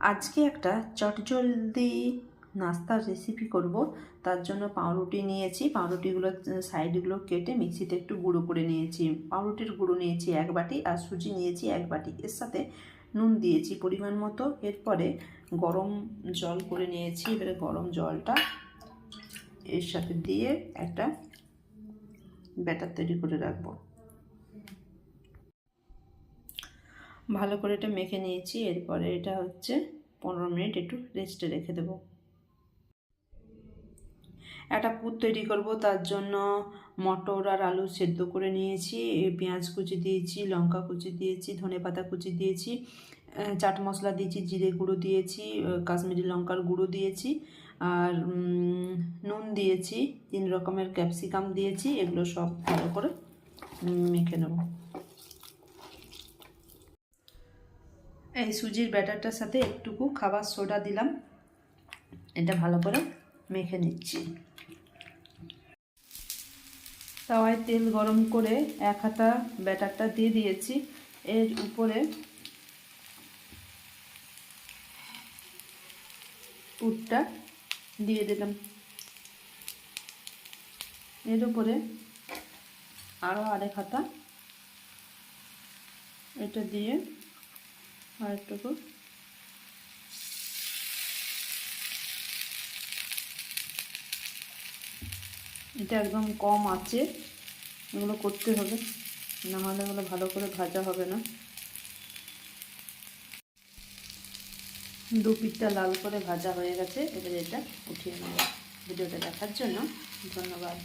আজকে একটা চটজলদি নাস্তার রেসিপি করব। তার জন্য পাউরুটি নিয়েছি, পাউরুটিগুলো সাইডগুলো কেটে মিক্সিতে একটু গুঁড়ো করে নিয়েছি। পাউরুটির গুঁড়ো নিয়েছি 1 বাটি আর সুজি নিয়েছি 1 বাটি। এর সাথে নুন দিয়েছি পরিমাণ মতো। এরপরে গরম জল করে নিয়েছি। এবারে গরম জলটা এর সাথে দিয়ে একটা ব্যাটার তৈরি করে রাখবো। ভালো করে এটা মেখে নিয়েছি। এরপরে এটা হচ্ছে 15 মিনিট একটু রেস্টে রেখে দেব। একটা পুর তৈরি করব, তার জন্য মটর আর আলু সেদ্ধ করে নিয়েছি, পেঁয়াজ কুচি দিয়েছি, লঙ্কা কুচি দিয়েছি, ধনেপাতা কুচি দিয়েছি, চাট মশলা দিয়েছি, জিরে গুঁড়ো দিয়েছি, কাশ্মীরি লঙ্কার গুঁড়ো দিয়েছি, আর নুন দিয়েছি, 3 রকমের ক্যাপসিকাম দিয়েছি। এগুলো সব ভালো করে মেখে নেব। এই সুজির ব্যাটারটার সাথে একটুকু খাবার সোডা দিলাম, এটা ভালো করে মেখে নিচ্ছি। তাওয়ায় তেল গরম করে 1 হাতা ব্যাটারটা দিয়ে দিয়েছি। এর উপরে পুরটা দিয়ে দিলাম। এর উপরে আরও 1 হাতা এটা দিয়ে আরেকটুকু এটা একদম কম আঁচে এগুলো করতে হবে, নাহলে এগুলো ভালো করে ভাজা হবে না। 2 পিঠটা লাল করে ভাজা হয়ে গেছে। এবারে এটা উঠিয়ে নেব। ভিডিওটা দেখার জন্য ধন্যবাদ।